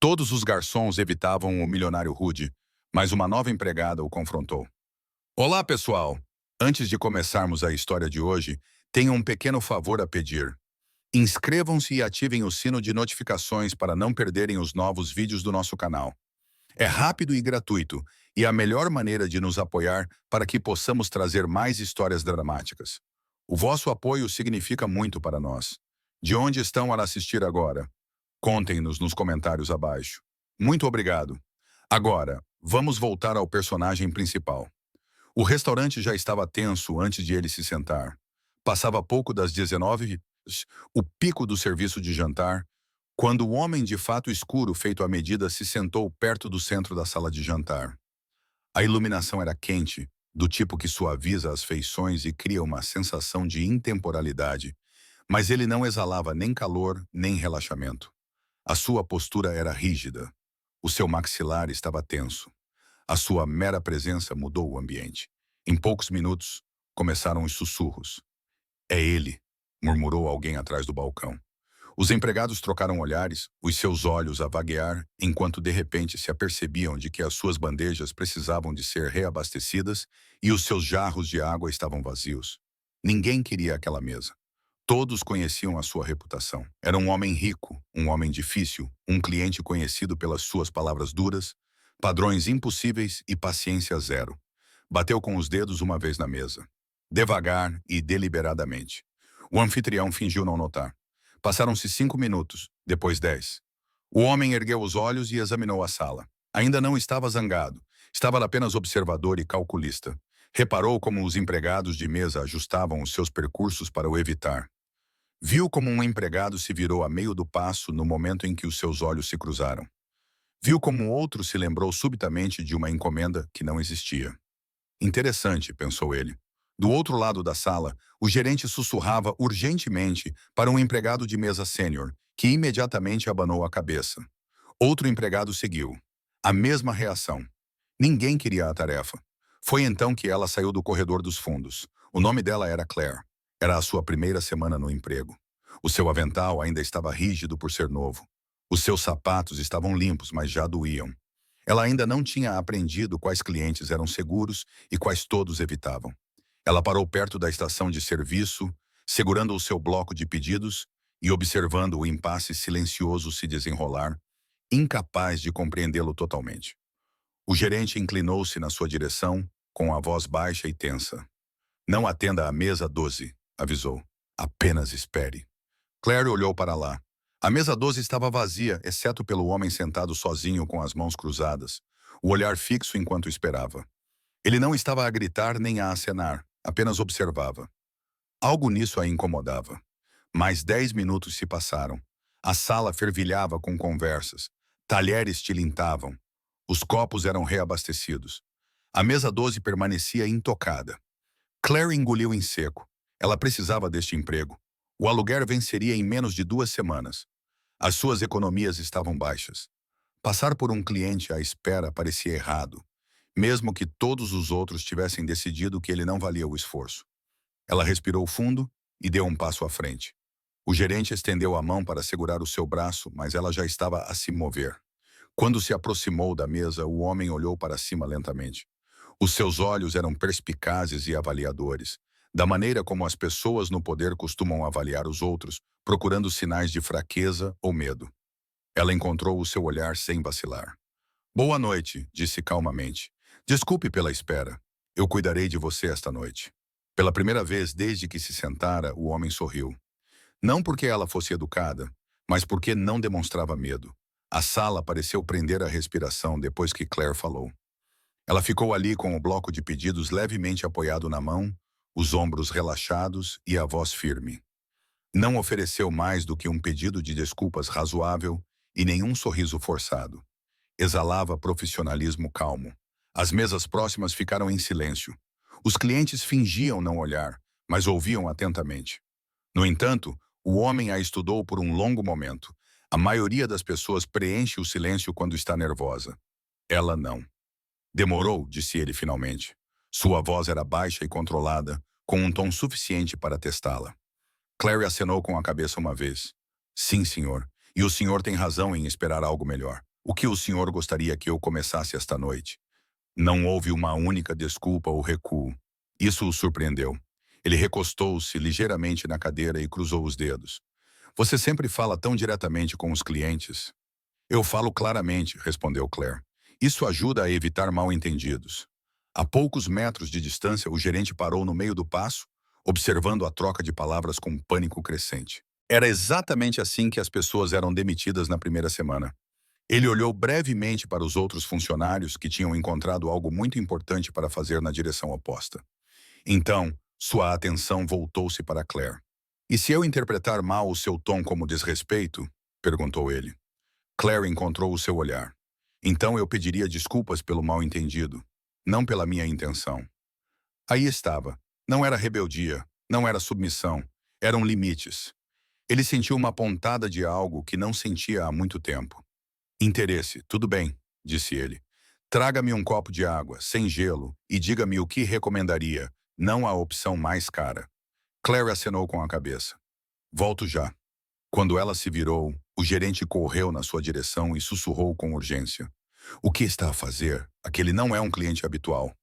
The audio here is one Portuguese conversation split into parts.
Todos os garçons evitavam o milionário rude, mas uma nova empregada o confrontou. Olá, pessoal! Antes de começarmos a história de hoje, tenho um pequeno favor a pedir. Inscrevam-se e ativem o sino de notificações para não perderem os novos vídeos do nosso canal. É rápido e gratuito, e a melhor maneira de nos apoiar para que possamos trazer mais histórias dramáticas. O vosso apoio significa muito para nós. De onde estão a assistir agora? Contem-nos nos comentários abaixo. Muito obrigado. Agora, vamos voltar ao personagem principal. O restaurante já estava tenso antes de ele se sentar. Passava pouco das 19, o pico do serviço de jantar, quando o homem de fato escuro feito à medida se sentou perto do centro da sala de jantar. A iluminação era quente, do tipo que suaviza as feições e cria uma sensação de intemporalidade, mas ele não exalava nem calor nem relaxamento. A sua postura era rígida. O seu maxilar estava tenso. A sua mera presença mudou o ambiente. Em poucos minutos, começaram os sussurros. É ele, murmurou alguém atrás do balcão. Os empregados trocaram olhares, os seus olhos a vaguear, enquanto de repente se apercebiam de que as suas bandejas precisavam de ser reabastecidas e os seus jarros de água estavam vazios. Ninguém queria aquela mesa. Todos conheciam a sua reputação. Era um homem rico, um homem difícil, um cliente conhecido pelas suas palavras duras, padrões impossíveis e paciência zero. Bateu com os dedos uma vez na mesa. Devagar e deliberadamente. O anfitrião fingiu não notar. Passaram-se 5 minutos, depois 10. O homem ergueu os olhos e examinou a sala. Ainda não estava zangado. Estava apenas observador e calculista. Reparou como os empregados de mesa ajustavam os seus percursos para o evitar. Viu como um empregado se virou a meio do passo no momento em que os seus olhos se cruzaram. Viu como outro se lembrou subitamente de uma encomenda que não existia. Interessante, pensou ele. Do outro lado da sala, o gerente sussurrava urgentemente para um empregado de mesa sênior, que imediatamente abanou a cabeça. Outro empregado seguiu. A mesma reação. Ninguém queria a tarefa. Foi então que ela saiu do corredor dos fundos. O nome dela era Claire. Era a sua primeira semana no emprego. O seu avental ainda estava rígido por ser novo. Os seus sapatos estavam limpos, mas já doíam. Ela ainda não tinha aprendido quais clientes eram seguros e quais todos evitavam. Ela parou perto da estação de serviço, segurando o seu bloco de pedidos e observando o impasse silencioso se desenrolar, incapaz de compreendê-lo totalmente. O gerente inclinou-se na sua direção, com a voz baixa e tensa. Não atenda à mesa 12, avisou. Apenas espere. Claire olhou para lá. A mesa 12 estava vazia, exceto pelo homem sentado sozinho com as mãos cruzadas, o olhar fixo enquanto esperava. Ele não estava a gritar nem a acenar, apenas observava. Algo nisso a incomodava. Mais 10 minutos se passaram. A sala fervilhava com conversas. Talheres tilintavam. Os copos eram reabastecidos. A mesa 12 permanecia intocada. Claire engoliu em seco. Ela precisava deste emprego. O aluguer venceria em menos de 2 semanas. As suas economias estavam baixas. Passar por um cliente à espera parecia errado, mesmo que todos os outros tivessem decidido que ele não valia o esforço. Ela respirou fundo e deu um passo à frente. O gerente estendeu a mão para segurar o seu braço, mas ela já estava a se mover. Quando se aproximou da mesa, o homem olhou para cima lentamente. Os seus olhos eram perspicazes e avaliadores, da maneira como as pessoas no poder costumam avaliar os outros, procurando sinais de fraqueza ou medo. Ela encontrou o seu olhar sem vacilar. Boa noite, disse calmamente. Desculpe pela espera. Eu cuidarei de você esta noite. Pela primeira vez desde que se sentara, o homem sorriu. Não porque ela fosse educada, mas porque não demonstrava medo. A sala pareceu prender a respiração depois que Claire falou. Ela ficou ali com o bloco de pedidos levemente apoiado na mão, os ombros relaxados e a voz firme. Não ofereceu mais do que um pedido de desculpas razoável e nenhum sorriso forçado. Exalava profissionalismo calmo. As mesas próximas ficaram em silêncio. Os clientes fingiam não olhar, mas ouviam atentamente. No entanto, o homem a estudou por um longo momento. A maioria das pessoas preenche o silêncio quando está nervosa. Ela não. Demorou, disse ele finalmente. Sua voz era baixa e controlada, com um tom suficiente para testá-la. Claire acenou com a cabeça uma vez. Sim, senhor. E o senhor tem razão em esperar algo melhor. O que o senhor gostaria que eu começasse esta noite? Não houve uma única desculpa ou recuo. Isso o surpreendeu. Ele recostou-se ligeiramente na cadeira e cruzou os dedos. Você sempre fala tão diretamente com os clientes. Eu falo claramente, respondeu Claire. Isso ajuda a evitar mal-entendidos. A poucos metros de distância, o gerente parou no meio do passo, observando a troca de palavras com pânico crescente. Era exatamente assim que as pessoas eram demitidas na primeira semana. Ele olhou brevemente para os outros funcionários que tinham encontrado algo muito importante para fazer na direção oposta. Então, sua atenção voltou-se para Claire. E se eu interpretar mal o seu tom como desrespeito? Perguntou ele. Claire encontrou o seu olhar. Então eu pediria desculpas pelo mal-entendido, não pela minha intenção. Aí estava. Não era rebeldia, não era submissão, eram limites. Ele sentiu uma pontada de algo que não sentia há muito tempo. Interesse, tudo bem, disse ele. Traga-me um copo de água, sem gelo, e diga-me o que recomendaria, não a opção mais cara. Claire acenou com a cabeça. Volto já. Quando ela se virou, o gerente correu na sua direção e sussurrou com urgência. O que está a fazer? Aquele não é um cliente habitual.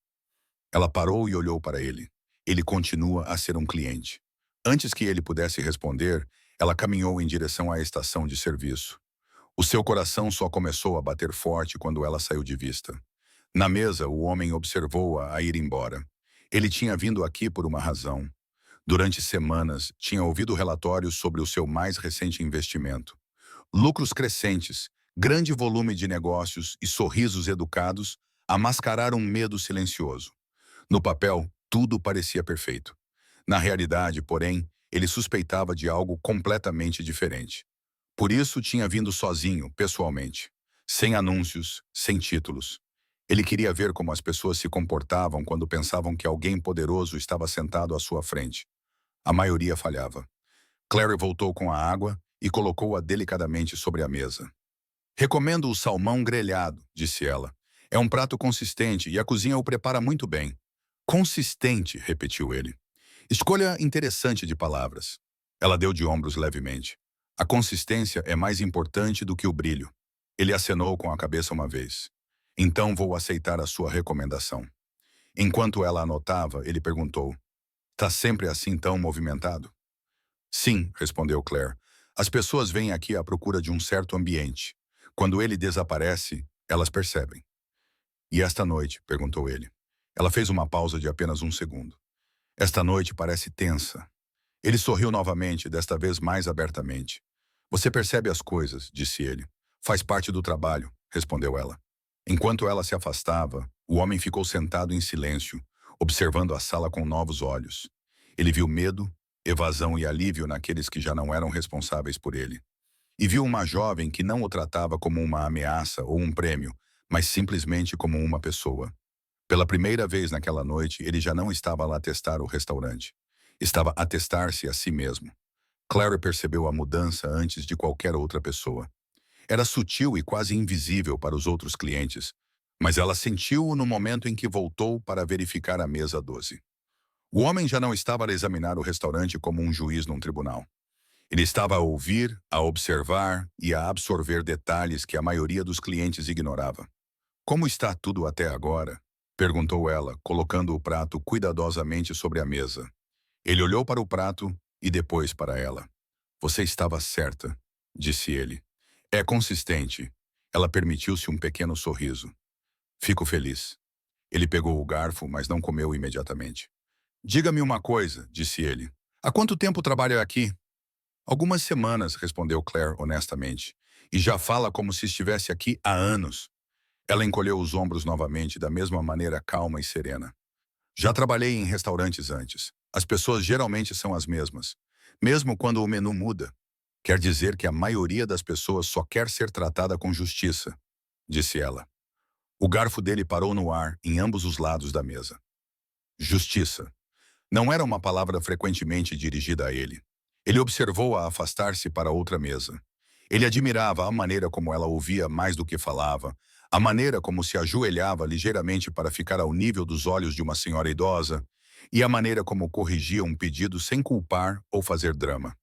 Ela parou e olhou para ele. Ele continua a ser um cliente. Antes que ele pudesse responder, ela caminhou em direção à estação de serviço. O seu coração só começou a bater forte quando ela saiu de vista. Na mesa, o homem observou-a a ir embora. Ele tinha vindo aqui por uma razão. Durante semanas, tinha ouvido relatórios sobre o seu mais recente investimento. Lucros crescentes, grande volume de negócios e sorrisos educados amascararam um medo silencioso. No papel, tudo parecia perfeito. Na realidade, porém, ele suspeitava de algo completamente diferente. Por isso tinha vindo sozinho, pessoalmente. Sem anúncios, sem títulos. Ele queria ver como as pessoas se comportavam quando pensavam que alguém poderoso estava sentado à sua frente. A maioria falhava. Claire voltou com a água e colocou-a delicadamente sobre a mesa. Recomendo o salmão grelhado, disse ela. É um prato consistente e a cozinha o prepara muito bem. Consistente, repetiu ele. Escolha interessante de palavras. Ela deu de ombros levemente. A consistência é mais importante do que o brilho. Ele acenou com a cabeça uma vez. Então vou aceitar a sua recomendação. Enquanto ela anotava, ele perguntou. Tá sempre assim tão movimentado? Sim, respondeu Claire. As pessoas vêm aqui à procura de um certo ambiente. Quando ele desaparece, elas percebem. E esta noite? Perguntou ele. Ela fez uma pausa de apenas um segundo. Esta noite parece tensa. Ele sorriu novamente, desta vez mais abertamente. Você percebe as coisas, disse ele. Faz parte do trabalho, respondeu ela. Enquanto ela se afastava, o homem ficou sentado em silêncio, observando a sala com novos olhos. Ele viu medo, evasão e alívio naqueles que já não eram responsáveis por ele. E viu uma jovem que não o tratava como uma ameaça ou um prêmio, mas simplesmente como uma pessoa. Pela primeira vez naquela noite, ele já não estava lá a testar o restaurante. Estava a testar-se a si mesmo. Claire percebeu a mudança antes de qualquer outra pessoa. Era sutil e quase invisível para os outros clientes, mas ela sentiu-o no momento em que voltou para verificar a mesa 12. O homem já não estava a examinar o restaurante como um juiz num tribunal. Ele estava a ouvir, a observar e a absorver detalhes que a maioria dos clientes ignorava. Como está tudo até agora? Perguntou ela, colocando o prato cuidadosamente sobre a mesa. Ele olhou para o prato e depois para ela. Você estava certa, disse ele. É consistente. Ela permitiu-se um pequeno sorriso. Fico feliz. Ele pegou o garfo, mas não comeu imediatamente. Diga-me uma coisa, disse ele. Há quanto tempo trabalha aqui? Algumas semanas, respondeu Claire honestamente. E já fala como se estivesse aqui há anos. Ela encolheu os ombros novamente, da mesma maneira calma e serena. Já trabalhei em restaurantes antes. As pessoas geralmente são as mesmas. Mesmo quando o menu muda. Quer dizer que a maioria das pessoas só quer ser tratada com justiça, disse ela. O garfo dele parou no ar, em ambos os lados da mesa. Justiça. Não era uma palavra frequentemente dirigida a ele. Ele observou-a afastar-se para outra mesa. Ele admirava a maneira como ela ouvia mais do que falava, a maneira como se ajoelhava ligeiramente para ficar ao nível dos olhos de uma senhora idosa, e a maneira como corrigia um pedido sem culpar ou fazer drama.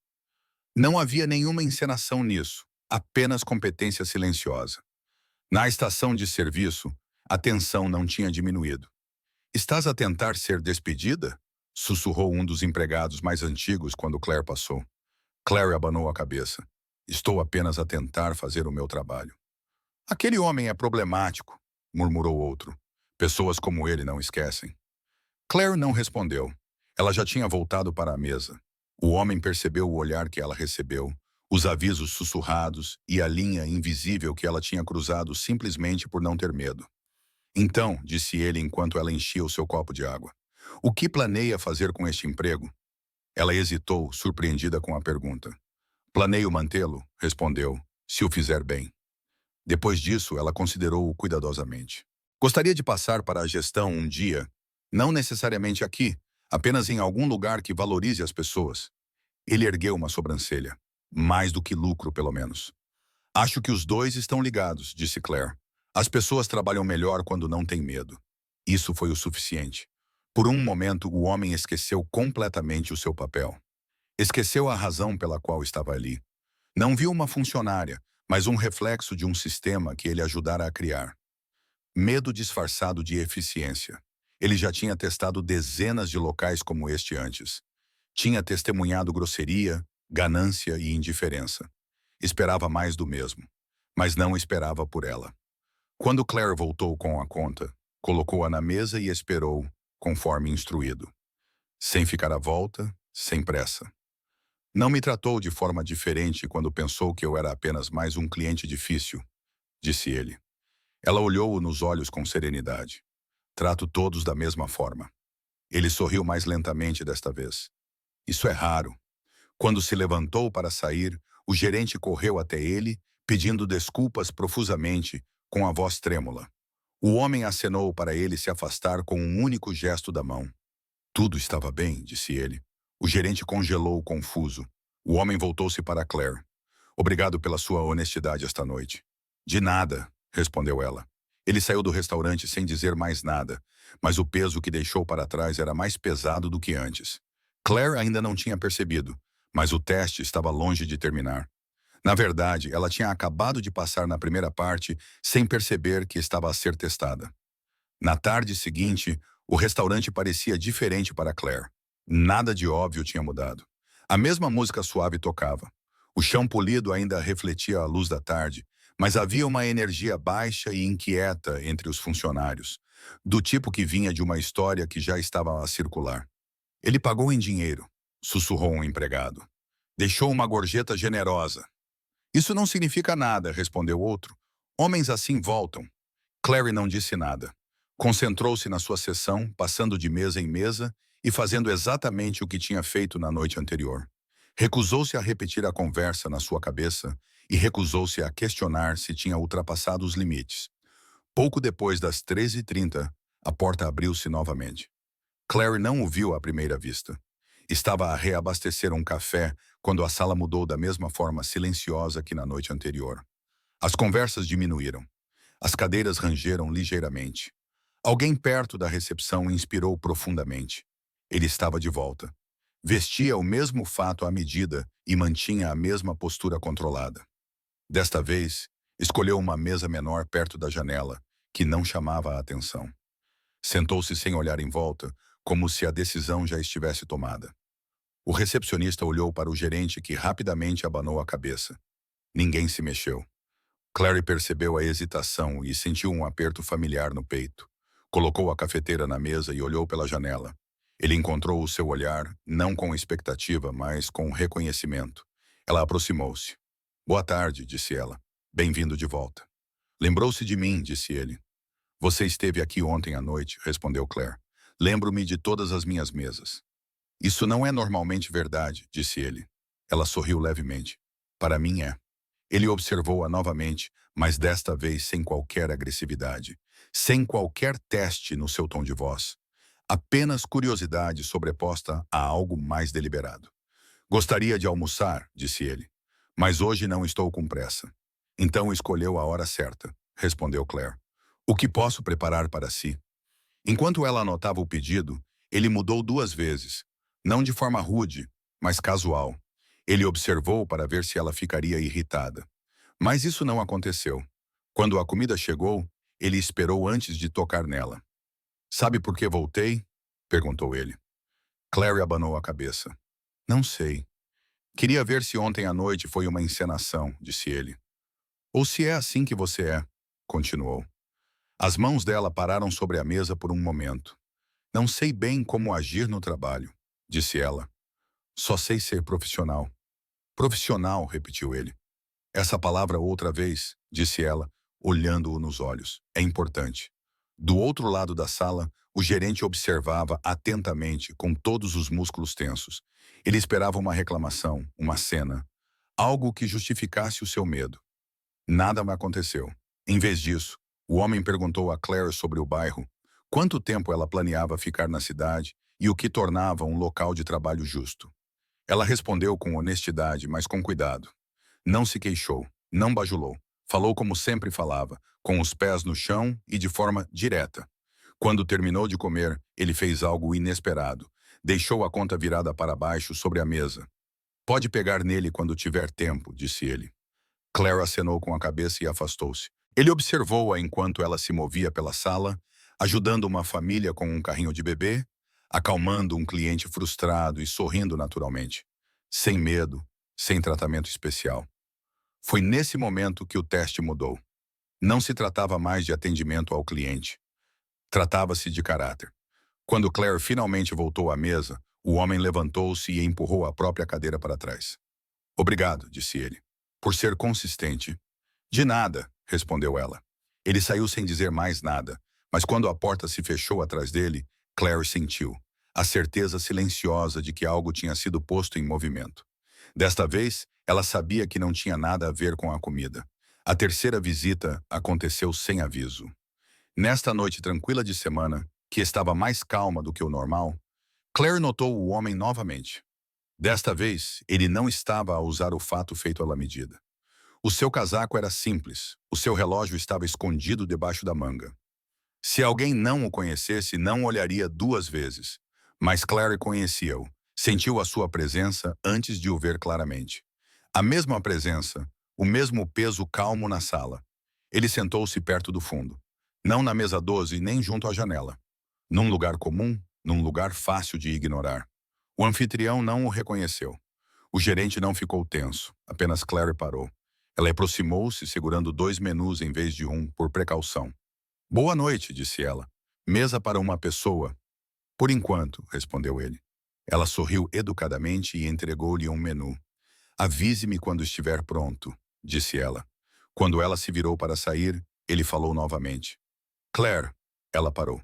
Não havia nenhuma encenação nisso, apenas competência silenciosa. Na estação de serviço, a tensão não tinha diminuído. Estás a tentar ser despedida? Sussurrou um dos empregados mais antigos quando Claire passou. Claire abanou a cabeça. Estou apenas a tentar fazer o meu trabalho. Aquele homem é problemático, murmurou outro. Pessoas como ele não esquecem. Claire não respondeu. Ela já tinha voltado para a mesa. O homem percebeu o olhar que ela recebeu, os avisos sussurrados e a linha invisível que ela tinha cruzado simplesmente por não ter medo. Então, disse ele enquanto ela enchia o seu copo de água, o que planeia fazer com este emprego? Ela hesitou, surpreendida com a pergunta. Planeio mantê-lo, respondeu, se o fizer bem. Depois disso, ela considerou-o cuidadosamente. Gostaria de passar para a gestão um dia, não necessariamente aqui, apenas em algum lugar que valorize as pessoas. Ele ergueu uma sobrancelha. Mais do que lucro, pelo menos. Acho que os dois estão ligados, disse Claire. As pessoas trabalham melhor quando não têm medo. Isso foi o suficiente. Por um momento, o homem esqueceu completamente o seu papel. Esqueceu a razão pela qual estava ali. Não viu uma funcionária, mas um reflexo de um sistema que ele ajudara a criar. Medo disfarçado de eficiência. Ele já tinha testado dezenas de locais como este antes. Tinha testemunhado grosseria, ganância e indiferença. Esperava mais do mesmo, mas não esperava por ela. Quando Claire voltou com a conta, colocou-a na mesa e esperou, conforme instruído. Sem ficar à volta, sem pressa. Não me tratou de forma diferente quando pensou que eu era apenas mais um cliente difícil, disse ele. Ela olhou-o nos olhos com serenidade. Trato todos da mesma forma. Ele sorriu mais lentamente desta vez. Isso é raro. Quando se levantou para sair, o gerente correu até ele, pedindo desculpas profusamente, com a voz trêmula. O homem acenou para ele se afastar com um único gesto da mão. Tudo estava bem, disse ele. O gerente congelou confuso. O homem voltou-se para Claire. Obrigado pela sua honestidade esta noite. De nada, respondeu ela. Ele saiu do restaurante sem dizer mais nada, mas o peso que deixou para trás era mais pesado do que antes. Claire ainda não tinha percebido, mas o teste estava longe de terminar. Na verdade, ela tinha acabado de passar na primeira parte sem perceber que estava a ser testada. Na tarde seguinte, o restaurante parecia diferente para Claire. Nada de óbvio tinha mudado. A mesma música suave tocava. O chão polido ainda refletia a luz da tarde, mas havia uma energia baixa e inquieta entre os funcionários, do tipo que vinha de uma história que já estava a circular. Ele pagou em dinheiro, sussurrou um empregado. Deixou uma gorjeta generosa. Isso não significa nada, respondeu outro. Homens assim voltam. Clary não disse nada. Concentrou-se na sua sessão, passando de mesa em mesa e fazendo exatamente o que tinha feito na noite anterior. Recusou-se a repetir a conversa na sua cabeça e recusou-se a questionar se tinha ultrapassado os limites. Pouco depois das 13h30, a porta abriu-se novamente. Clary não o viu à primeira vista. Estava a reabastecer um café quando a sala mudou da mesma forma silenciosa que na noite anterior. As conversas diminuíram. As cadeiras rangeram ligeiramente. Alguém perto da recepção inspirou profundamente. Ele estava de volta. Vestia o mesmo fato à medida e mantinha a mesma postura controlada. Desta vez, escolheu uma mesa menor perto da janela, que não chamava a atenção. Sentou-se sem olhar em volta, como se a decisão já estivesse tomada. O recepcionista olhou para o gerente que rapidamente abanou a cabeça. Ninguém se mexeu. Clary percebeu a hesitação e sentiu um aperto familiar no peito. Colocou a cafeteira na mesa e olhou pela janela. Ele encontrou o seu olhar, não com expectativa, mas com reconhecimento. Ela aproximou-se. Boa tarde, disse ela. Bem-vindo de volta. Lembrou-se de mim, disse ele. Você esteve aqui ontem à noite, respondeu Claire. Lembro-me de todas as minhas mesas. Isso não é normalmente verdade, disse ele. Ela sorriu levemente. Para mim é. Ele observou-a novamente, mas desta vez sem qualquer agressividade, sem qualquer teste no seu tom de voz. Apenas curiosidade sobreposta a algo mais deliberado. Gostaria de almoçar, disse ele, mas hoje não estou com pressa. Então escolheu a hora certa, respondeu Claire. O que posso preparar para si? Enquanto ela anotava o pedido, ele mudou 2 vezes, não de forma rude, mas casual. Ele observou para ver se ela ficaria irritada. Mas isso não aconteceu. Quando a comida chegou, ele esperou antes de tocar nela. Sabe por que voltei? Perguntou ele. Clary abanou a cabeça. Não sei. Queria ver se ontem à noite foi uma encenação, disse ele. Ou se é assim que você é, continuou. As mãos dela pararam sobre a mesa por um momento. Não sei bem como agir no trabalho, disse ela. Só sei ser profissional. Profissional, repetiu ele. Essa palavra outra vez, disse ela, olhando-o nos olhos. É importante. Do outro lado da sala, o gerente observava atentamente, com todos os músculos tensos. Ele esperava uma reclamação, uma cena, algo que justificasse o seu medo. Nada me aconteceu. Em vez disso, o homem perguntou a Claire sobre o bairro, quanto tempo ela planeava ficar na cidade e o que tornava um local de trabalho justo. Ela respondeu com honestidade, mas com cuidado. Não se queixou, não bajulou. Falou como sempre falava, com os pés no chão e de forma direta. Quando terminou de comer, ele fez algo inesperado. Deixou a conta virada para baixo sobre a mesa. Pode pegar nele quando tiver tempo, disse ele. Claire acenou com a cabeça e afastou-se. Ele observou-a enquanto ela se movia pela sala, ajudando uma família com um carrinho de bebê, acalmando um cliente frustrado e sorrindo naturalmente. Sem medo, sem tratamento especial. Foi nesse momento que o teste mudou. Não se tratava mais de atendimento ao cliente. Tratava-se de caráter. Quando Claire finalmente voltou à mesa, o homem levantou-se e empurrou a própria cadeira para trás. Obrigado, disse ele, por ser consistente. De nada, respondeu ela. Ele saiu sem dizer mais nada, mas quando a porta se fechou atrás dele, Claire sentiu a certeza silenciosa de que algo tinha sido posto em movimento. Desta vez, ela sabia que não tinha nada a ver com a comida. A terceira visita aconteceu sem aviso. Nesta noite tranquila de semana, que estava mais calma do que o normal, Claire notou o homem novamente. Desta vez, ele não estava a usar o fato feito à medida. O seu casaco era simples, o seu relógio estava escondido debaixo da manga. Se alguém não o conhecesse, não olharia duas vezes. Mas Claire conhecia-o, sentiu a sua presença antes de o ver claramente. A mesma presença, o mesmo peso calmo na sala. Ele sentou-se perto do fundo. Não na mesa 12, nem junto à janela. Num lugar comum, num lugar fácil de ignorar. O anfitrião não o reconheceu. O gerente não ficou tenso, apenas Claire parou. Ela aproximou-se, segurando 2 menus em vez de um, por precaução. Boa noite, disse ela. Mesa para uma pessoa. Por enquanto, respondeu ele. Ela sorriu educadamente e entregou-lhe um menu. Avise-me quando estiver pronto, disse ela. Quando ela se virou para sair, ele falou novamente. Claire, ela parou.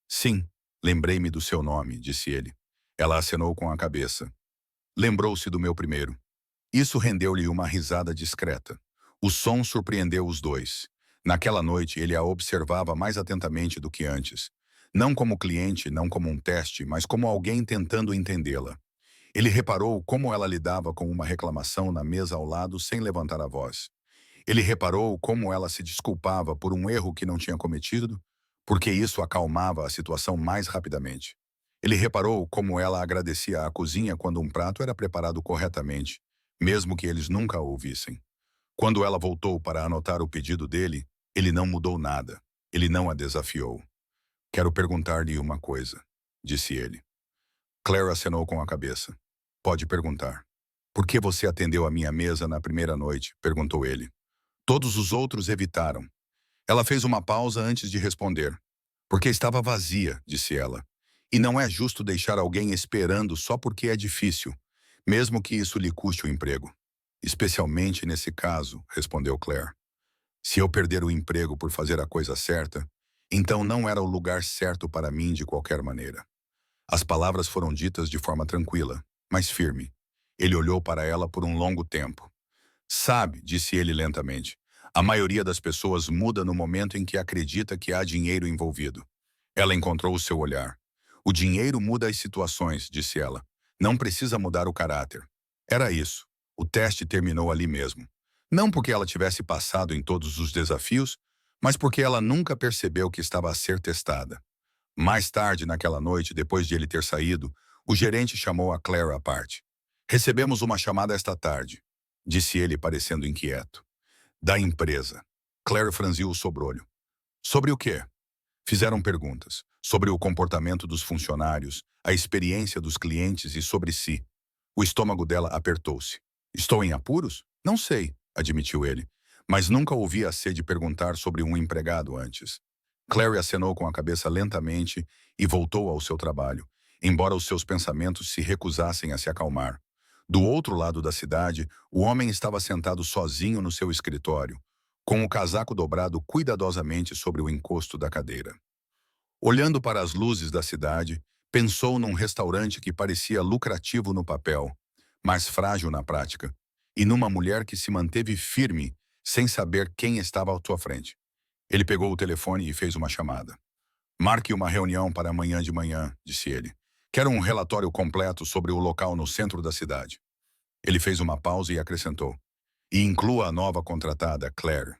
Sim, lembrei-me do seu nome, disse ele. Ela acenou com a cabeça. Lembrou-se do meu primeiro. Isso rendeu-lhe uma risada discreta. O som surpreendeu os dois. Naquela noite, ele a observava mais atentamente do que antes. Não como cliente, não como um teste, mas como alguém tentando entendê-la. Ele reparou como ela lidava com uma reclamação na mesa ao lado sem levantar a voz. Ele reparou como ela se desculpava por um erro que não tinha cometido, porque isso acalmava a situação mais rapidamente. Ele reparou como ela agradecia à cozinha quando um prato era preparado corretamente, mesmo que eles nunca a ouvissem. Quando ela voltou para anotar o pedido dele, ele não mudou nada. Ele não a desafiou. Quero perguntar-lhe uma coisa, disse ele. Claire acenou com a cabeça. Pode perguntar. Por que você atendeu a minha mesa na primeira noite? Perguntou ele. Todos os outros evitaram. Ela fez uma pausa antes de responder. Porque estava vazia, disse ela. E não é justo deixar alguém esperando só porque é difícil, mesmo que isso lhe custe o emprego. Especialmente nesse caso, respondeu Claire. Se eu perder o emprego por fazer a coisa certa, então não era o lugar certo para mim de qualquer maneira. As palavras foram ditas de forma tranquila, mas firme. Ele olhou para ela por um longo tempo. Sabe, disse ele lentamente, a maioria das pessoas muda no momento em que acredita que há dinheiro envolvido. Ela encontrou o seu olhar. O dinheiro muda as situações, disse ela. Não precisa mudar o caráter. Era isso. O teste terminou ali mesmo. Não porque ela tivesse passado em todos os desafios, mas porque ela nunca percebeu que estava a ser testada. Mais tarde, naquela noite, depois de ele ter saído, o gerente chamou a Claire à parte. Recebemos uma chamada esta tarde, disse ele parecendo inquieto. Da empresa. Claire franziu o sobrolho. Sobre o quê? Fizeram perguntas. Sobre o comportamento dos funcionários, a experiência dos clientes e sobre si. O estômago dela apertou-se. Estou em apuros? Não sei, admitiu ele. Mas nunca ouvi a sede perguntar sobre um empregado antes. Clary acenou com a cabeça lentamente e voltou ao seu trabalho, embora os seus pensamentos se recusassem a se acalmar. Do outro lado da cidade, o homem estava sentado sozinho no seu escritório, com o casaco dobrado cuidadosamente sobre o encosto da cadeira. Olhando para as luzes da cidade, pensou num restaurante que parecia lucrativo no papel, mas frágil na prática, e numa mulher que se manteve firme, sem saber quem estava à sua frente. Ele pegou o telefone e fez uma chamada. Marque uma reunião para amanhã de manhã, disse ele. Quero um relatório completo sobre o local no centro da cidade. Ele fez uma pausa e acrescentou. E inclua a nova contratada, Claire.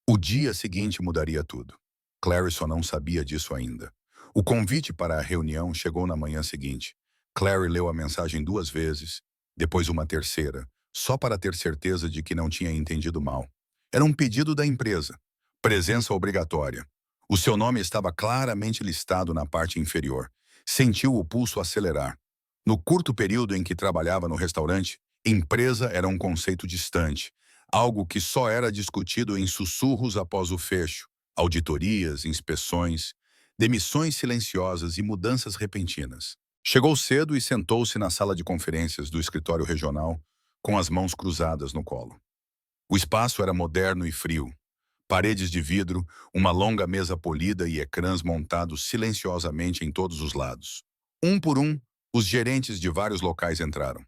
O dia seguinte mudaria tudo. Clary só não sabia disso ainda. O convite para a reunião chegou na manhã seguinte. Clary leu a mensagem 2 vezes, depois uma terceira, só para ter certeza de que não tinha entendido mal. Era um pedido da empresa. Presença obrigatória. O seu nome estava claramente listado na parte inferior. Sentiu o pulso acelerar. No curto período em que trabalhava no restaurante, empresa era um conceito distante, algo que só era discutido em sussurros após o fecho, auditorias, inspeções, demissões silenciosas e mudanças repentinas. Chegou cedo e sentou-se na sala de conferências do escritório regional, com as mãos cruzadas no colo. O espaço era moderno e frio. Paredes de vidro, uma longa mesa polida e ecrãs montados silenciosamente em todos os lados. Um por um, os gerentes de vários locais entraram.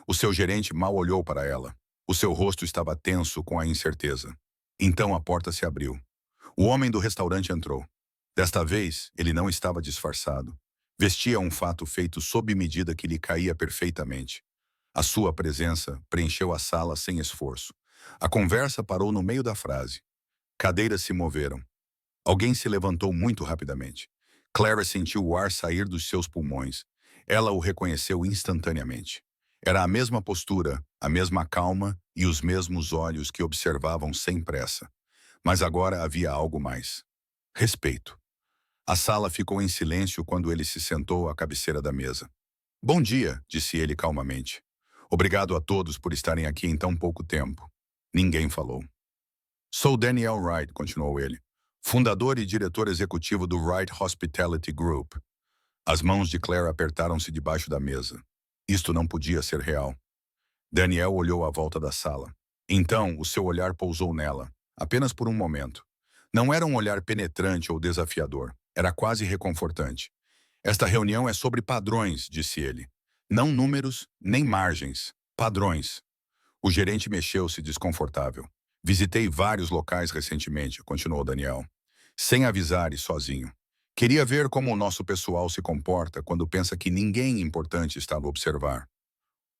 O seu gerente mal olhou para ela. O seu rosto estava tenso com a incerteza. Então a porta se abriu. O homem do restaurante entrou. Desta vez, ele não estava disfarçado. Vestia um fato feito sob medida que lhe caía perfeitamente. A sua presença preencheu a sala sem esforço. A conversa parou no meio da frase. Cadeiras se moveram. Alguém se levantou muito rapidamente. Clara sentiu o ar sair dos seus pulmões. Ela o reconheceu instantaneamente. Era a mesma postura, a mesma calma e os mesmos olhos que observavam sem pressa. Mas agora havia algo mais. Respeito. A sala ficou em silêncio quando ele se sentou à cabeceira da mesa. Bom dia, disse ele calmamente. Obrigado a todos por estarem aqui em tão pouco tempo. Ninguém falou. Sou Daniel Wright, continuou ele, fundador e diretor executivo do Wright Hospitality Group. As mãos de Claire apertaram-se debaixo da mesa. Isto não podia ser real. Daniel olhou à volta da sala. Então, o seu olhar pousou nela, apenas por um momento. Não era um olhar penetrante ou desafiador. Era quase reconfortante. Esta reunião é sobre padrões, disse ele. Não números, nem margens. Padrões. O gerente mexeu-se desconfortável. Visitei vários locais recentemente, continuou Daniel. Sem avisar e sozinho. Queria ver como o nosso pessoal se comporta quando pensa que ninguém importante está a observar.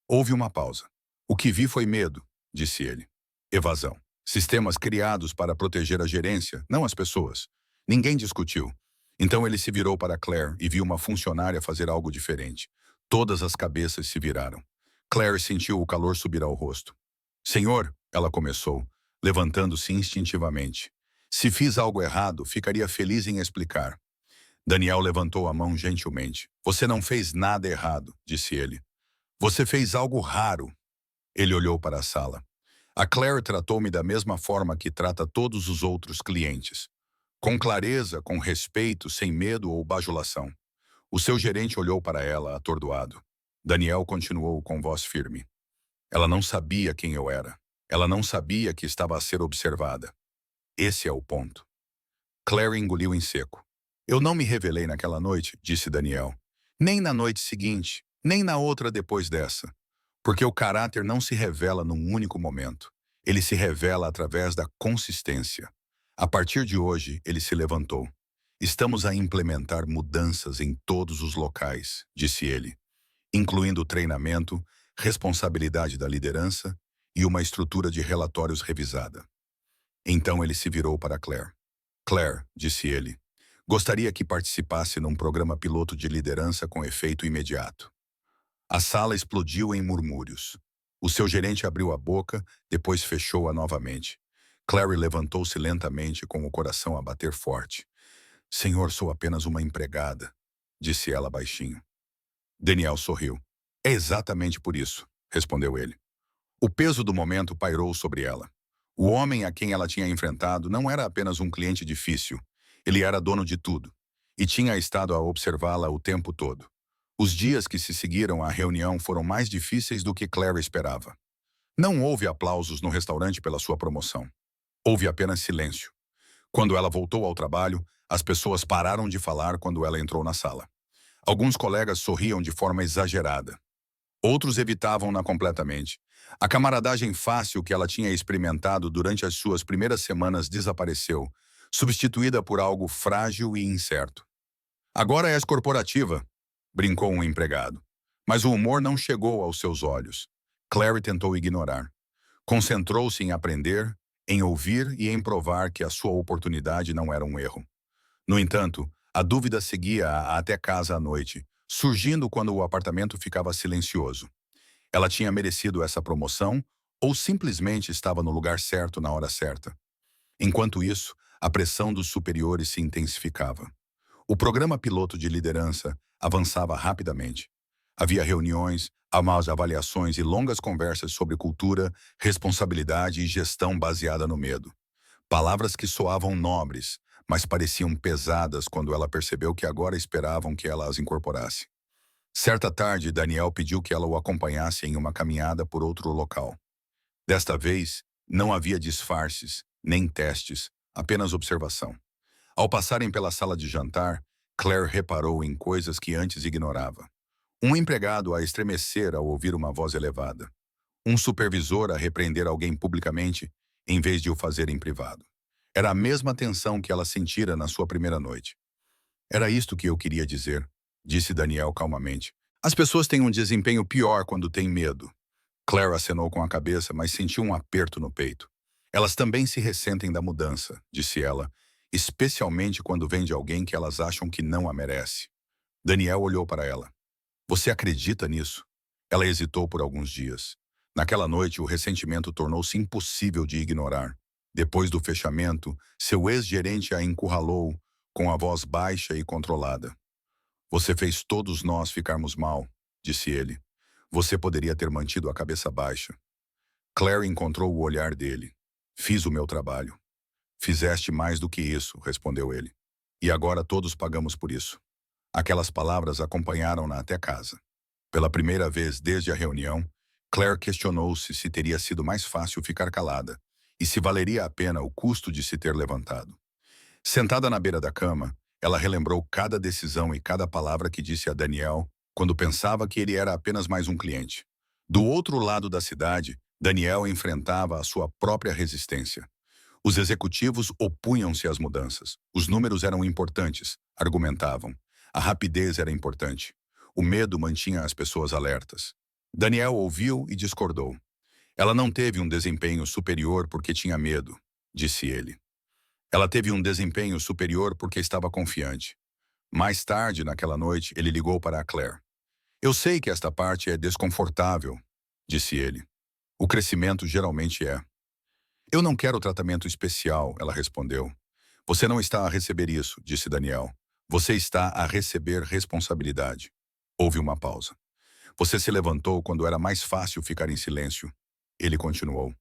Houve uma pausa. O que vi foi medo, disse ele. Evasão. Sistemas criados para proteger a gerência, não as pessoas. Ninguém discutiu. Então ele se virou para Claire e viu uma funcionária fazer algo diferente. Todas as cabeças se viraram. Claire sentiu o calor subir ao rosto. Senhor, ela começou, levantando-se instintivamente. Se fiz algo errado, ficaria feliz em explicar. Daniel levantou a mão gentilmente. Você não fez nada errado, disse ele. Você fez algo raro. Ele olhou para a sala. A Claire tratou-me da mesma forma que trata todos os outros clientes. Com clareza, com respeito, sem medo ou bajulação. O seu gerente olhou para ela, atordoado. Daniel continuou com voz firme. Ela não sabia quem eu era. Ela não sabia que estava a ser observada. Esse é o ponto. Claire engoliu em seco. Eu não me revelei naquela noite, disse Daniel. Nem na noite seguinte, nem na outra depois dessa. Porque o caráter não se revela num único momento. Ele se revela através da consistência. A partir de hoje, ele se levantou. Estamos a implementar mudanças em todos os locais, disse ele, incluindo treinamento, responsabilidade da liderança e uma estrutura de relatórios revisada. Então ele se virou para Claire. Claire, disse ele, gostaria que participasse num programa piloto de liderança com efeito imediato. A sala explodiu em murmúrios. O seu gerente abriu a boca, depois fechou-a novamente. Clary levantou-se lentamente com o coração a bater forte. Senhor, sou apenas uma empregada, disse ela baixinho. Daniel sorriu. É exatamente por isso, respondeu ele. O peso do momento pairou sobre ela. O homem a quem ela tinha enfrentado não era apenas um cliente difícil. Ele era dono de tudo. E tinha estado a observá-la o tempo todo. Os dias que se seguiram à reunião foram mais difíceis do que Clary esperava. Não houve aplausos no restaurante pela sua promoção. Houve apenas silêncio. Quando ela voltou ao trabalho, as pessoas pararam de falar quando ela entrou na sala. Alguns colegas sorriam de forma exagerada. Outros evitavam-na completamente. A camaradagem fácil que ela tinha experimentado durante as suas primeiras semanas desapareceu, substituída por algo frágil e incerto. Agora és corporativa, brincou um empregado. Mas o humor não chegou aos seus olhos. Clary tentou ignorar. Concentrou-se em aprender, em ouvir e em provar que a sua oportunidade não era um erro. No entanto, a dúvida seguia-a até casa à noite, surgindo quando o apartamento ficava silencioso. Ela tinha merecido essa promoção ou simplesmente estava no lugar certo na hora certa? Enquanto isso, a pressão dos superiores se intensificava. O programa piloto de liderança avançava rapidamente. Havia reuniões, avaliações e longas conversas sobre cultura, responsabilidade e gestão baseada no medo. Palavras que soavam nobres, mas pareciam pesadas quando ela percebeu que agora esperavam que ela as incorporasse. Certa tarde, Daniel pediu que ela o acompanhasse em uma caminhada por outro local. Desta vez, não havia disfarces, nem testes, apenas observação. Ao passarem pela sala de jantar, Claire reparou em coisas que antes ignorava. Um empregado a estremecer ao ouvir uma voz elevada. Um supervisor a repreender alguém publicamente, em vez de o fazer em privado. Era a mesma tensão que ela sentira na sua primeira noite. Era isto que eu queria dizer, disse Daniel calmamente. As pessoas têm um desempenho pior quando têm medo. Claire acenou com a cabeça, mas sentiu um aperto no peito. Elas também se ressentem da mudança, disse ela, especialmente quando vem de alguém que elas acham que não a merece. Daniel olhou para ela. Você acredita nisso? Ela hesitou por alguns dias. Naquela noite, o ressentimento tornou-se impossível de ignorar. Depois do fechamento, seu ex-gerente a encurralou, com a voz baixa e controlada. Você fez todos nós ficarmos mal, disse ele. Você poderia ter mantido a cabeça baixa. Claire encontrou o olhar dele. Fiz o meu trabalho. Fizeste mais do que isso, respondeu ele. E agora todos pagamos por isso. Aquelas palavras acompanharam-na até casa. Pela primeira vez desde a reunião, Claire questionou-se se teria sido mais fácil ficar calada e se valeria a pena o custo de se ter levantado. Sentada na beira da cama, ela relembrou cada decisão e cada palavra que disse a Daniel quando pensava que ele era apenas mais um cliente. Do outro lado da cidade, Daniel enfrentava a sua própria resistência. Os executivos opunham-se às mudanças. Os números eram importantes, argumentavam. A rapidez era importante. O medo mantinha as pessoas alertas. Daniel ouviu e discordou. Ela não teve um desempenho superior porque tinha medo, disse ele. Ela teve um desempenho superior porque estava confiante. Mais tarde, naquela noite, ele ligou para a Claire. Eu sei que esta parte é desconfortável, disse ele. O crescimento geralmente é. Eu não quero tratamento especial, ela respondeu. Você não está a receber isso, disse Daniel. Você está a receber responsabilidade. Houve uma pausa. Você se levantou quando era mais fácil ficar em silêncio. Ele continuou.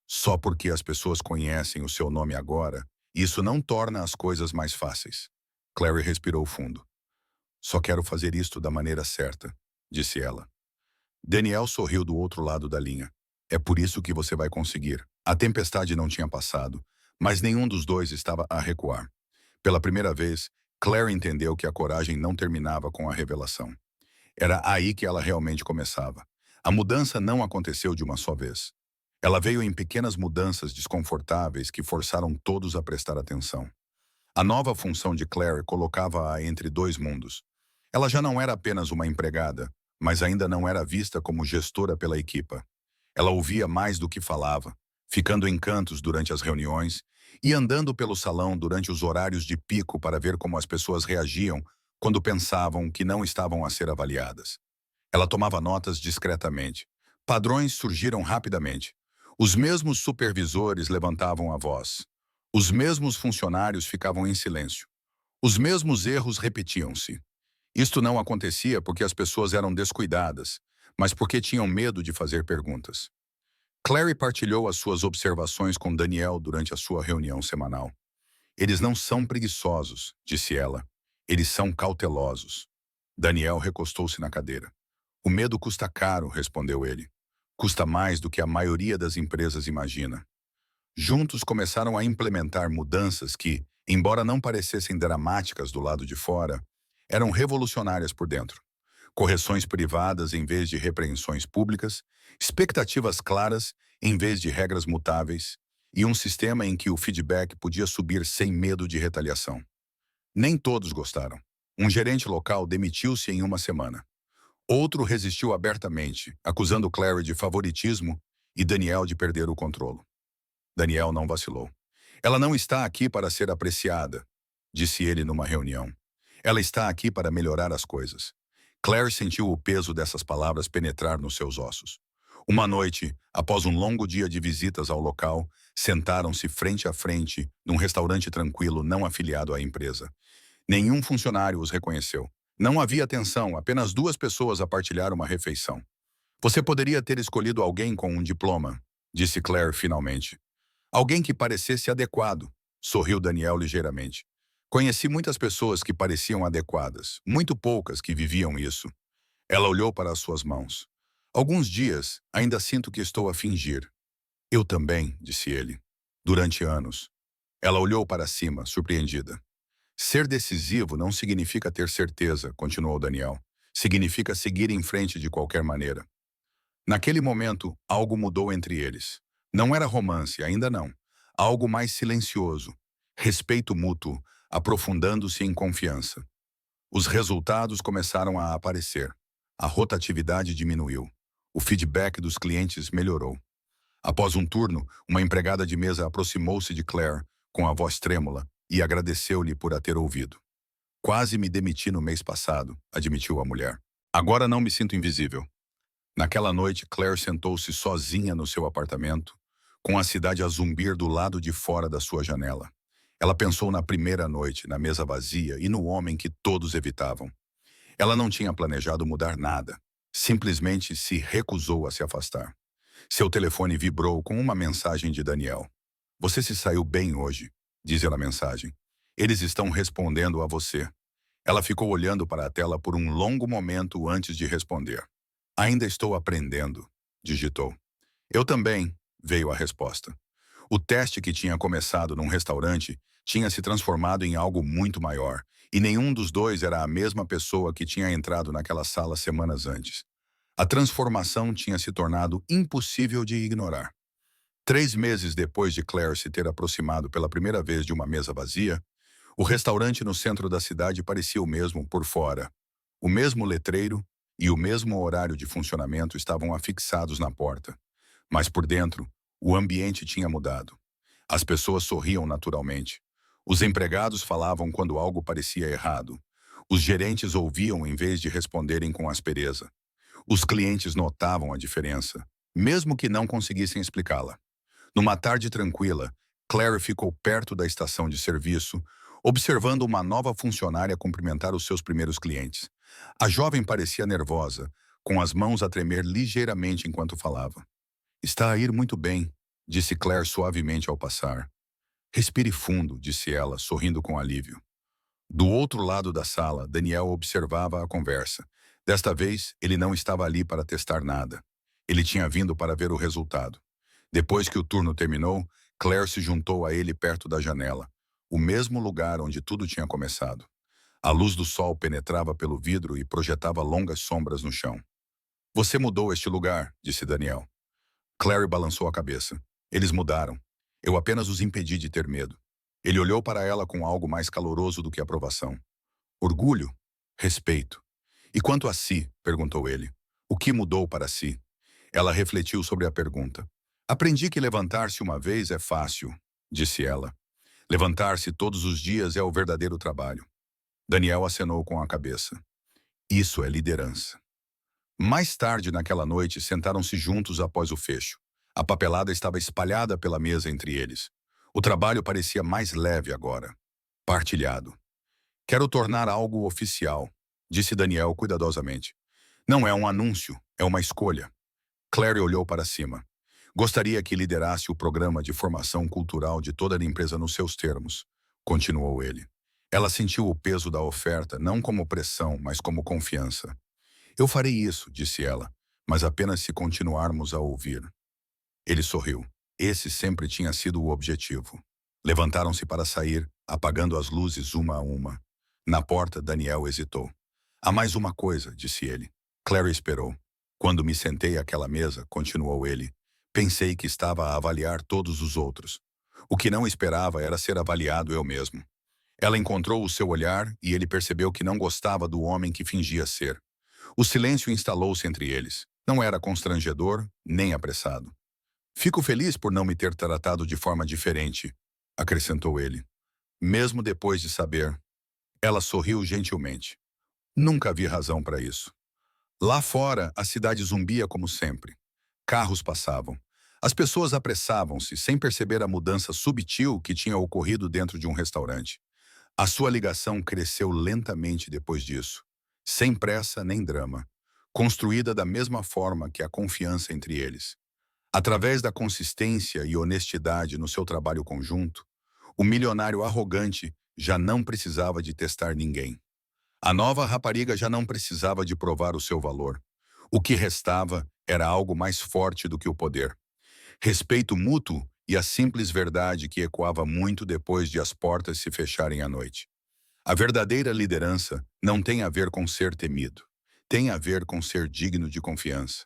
Só porque as pessoas conhecem o seu nome agora, isso não torna as coisas mais fáceis. Clary respirou fundo. Só quero fazer isto da maneira certa, disse ela. Daniel sorriu do outro lado da linha. É por isso que você vai conseguir. A tempestade não tinha passado, mas nenhum dos dois estava a recuar. Pela primeira vez, Claire entendeu que a coragem não terminava com a revelação. Era aí que ela realmente começava. A mudança não aconteceu de uma só vez. Ela veio em pequenas mudanças desconfortáveis que forçaram todos a prestar atenção. A nova função de Claire colocava-a entre dois mundos. Ela já não era apenas uma empregada, mas ainda não era vista como gestora pela equipa. Ela ouvia mais do que falava, ficando em cantos durante as reuniões e andando pelo salão durante os horários de pico para ver como as pessoas reagiam quando pensavam que não estavam a ser avaliadas. Ela tomava notas discretamente. Padrões surgiram rapidamente. Os mesmos supervisores levantavam a voz. Os mesmos funcionários ficavam em silêncio. Os mesmos erros repetiam-se. Isto não acontecia porque as pessoas eram descuidadas, mas porque tinham medo de fazer perguntas. Clary partilhou as suas observações com Daniel durante a sua reunião semanal. Eles não são preguiçosos, disse ela. Eles são cautelosos. Daniel recostou-se na cadeira. O medo custa caro, respondeu ele. Custa mais do que a maioria das empresas imagina. Juntos começaram a implementar mudanças que, embora não parecessem dramáticas do lado de fora, eram revolucionárias por dentro. Correções privadas em vez de repreensões públicas, expectativas claras em vez de regras mutáveis, e um sistema em que o feedback podia subir sem medo de retaliação. Nem todos gostaram. Um gerente local demitiu-se em uma semana. Outro resistiu abertamente, acusando Clary de favoritismo e Daniel de perder o controle. Daniel não vacilou. Ela não está aqui para ser apreciada, disse ele numa reunião. Ela está aqui para melhorar as coisas. Claire sentiu o peso dessas palavras penetrar nos seus ossos. Uma noite, após um longo dia de visitas ao local, sentaram-se frente a frente num restaurante tranquilo não afiliado à empresa. Nenhum funcionário os reconheceu. Não havia tensão, apenas duas pessoas a partilhar uma refeição. Você poderia ter escolhido alguém com um diploma, disse Claire finalmente. Alguém que parecesse adequado, sorriu Daniel ligeiramente. Conheci muitas pessoas que pareciam adequadas, muito poucas que viviam isso. Ela olhou para as suas mãos. Alguns dias, ainda sinto que estou a fingir. Eu também, disse ele. Durante anos. Ela olhou para cima, surpreendida. Ser decisivo não significa ter certeza, continuou Daniel. Significa seguir em frente de qualquer maneira. Naquele momento, algo mudou entre eles. Não era romance, ainda não. Algo mais silencioso. Respeito mútuo, aprofundando-se em confiança. Os resultados começaram a aparecer. A rotatividade diminuiu. O feedback dos clientes melhorou. Após um turno, uma empregada de mesa aproximou-se de Claire, com a voz trêmula, e agradeceu-lhe por a ter ouvido. Quase me demiti no mês passado, admitiu a mulher. Agora não me sinto invisível. Naquela noite, Claire sentou-se sozinha no seu apartamento, com a cidade a zumbir do lado de fora da sua janela. Ela pensou na primeira noite, na mesa vazia e no homem que todos evitavam. Ela não tinha planejado mudar nada. Simplesmente se recusou a se afastar. Seu telefone vibrou com uma mensagem de Daniel. Você se saiu bem hoje, dizia na mensagem. Eles estão respondendo a você. Ela ficou olhando para a tela por um longo momento antes de responder. Ainda estou aprendendo, digitou. Eu também, veio a resposta. O teste que tinha começado num restaurante tinha se transformado em algo muito maior, e nenhum dos dois era a mesma pessoa que tinha entrado naquela sala semanas antes. A transformação tinha se tornado impossível de ignorar. 3 meses depois de Claire se ter aproximado pela primeira vez de uma mesa vazia, o restaurante no centro da cidade parecia o mesmo por fora. O mesmo letreiro e o mesmo horário de funcionamento estavam afixados na porta. Mas por dentro, o ambiente tinha mudado. As pessoas sorriam naturalmente. Os empregados falavam quando algo parecia errado. Os gerentes ouviam em vez de responderem com aspereza. Os clientes notavam a diferença, mesmo que não conseguissem explicá-la. Numa tarde tranquila, Claire ficou perto da estação de serviço, observando uma nova funcionária cumprimentar os seus primeiros clientes. A jovem parecia nervosa, com as mãos a tremer ligeiramente enquanto falava. Está a ir muito bem, disse Claire suavemente ao passar. Respire fundo, disse ela, sorrindo com alívio. Do outro lado da sala, Daniel observava a conversa. Desta vez, ele não estava ali para testar nada. Ele tinha vindo para ver o resultado. Depois que o turno terminou, Claire se juntou a ele perto da janela, o mesmo lugar onde tudo tinha começado. A luz do sol penetrava pelo vidro e projetava longas sombras no chão. Você mudou este lugar, disse Daniel. Claire balançou a cabeça. Eles mudaram. Eu apenas os impedi de ter medo. Ele olhou para ela com algo mais caloroso do que aprovação. Orgulho? Respeito. E quanto a si? Perguntou ele. O que mudou para si? Ela refletiu sobre a pergunta. Aprendi que levantar-se uma vez é fácil, disse ela. Levantar-se todos os dias é o verdadeiro trabalho. Daniel acenou com a cabeça. Isso é liderança. Mais tarde naquela noite, sentaram-se juntos após o fecho. A papelada estava espalhada pela mesa entre eles. O trabalho parecia mais leve agora. Partilhado. Quero tornar algo oficial, disse Daniel cuidadosamente. Não é um anúncio, é uma escolha. Clary olhou para cima. Gostaria que liderasse o programa de formação cultural de toda a empresa nos seus termos, continuou ele. Ela sentiu o peso da oferta não como pressão, mas como confiança. Eu farei isso, disse ela, mas apenas se continuarmos a ouvir. Ele sorriu. Esse sempre tinha sido o objetivo. Levantaram-se para sair, apagando as luzes uma a uma. Na porta, Daniel hesitou. Há mais uma coisa, disse ele. Clary esperou. Quando me sentei àquela mesa, continuou ele, pensei que estava a avaliar todos os outros. O que não esperava era ser avaliado eu mesmo. Ela encontrou o seu olhar e ele percebeu que não gostava do homem que fingia ser. O silêncio instalou-se entre eles. Não era constrangedor, nem apressado. Fico feliz por não me ter tratado de forma diferente, acrescentou ele. Mesmo depois de saber. Ela sorriu gentilmente. Nunca vi razão para isso. Lá fora, a cidade zumbia como sempre. Carros passavam. As pessoas apressavam-se, sem perceber a mudança subtil que tinha ocorrido dentro de um restaurante. A sua ligação cresceu lentamente depois disso, sem pressa nem drama, construída da mesma forma que a confiança entre eles. Através da consistência e honestidade no seu trabalho conjunto, o milionário arrogante já não precisava de testar ninguém. A nova rapariga já não precisava de provar o seu valor. O que restava era algo mais forte do que o poder. Respeito mútuo e a simples verdade que ecoava muito depois de as portas se fecharem à noite. A verdadeira liderança não tem a ver com ser temido. Tem a ver com ser digno de confiança.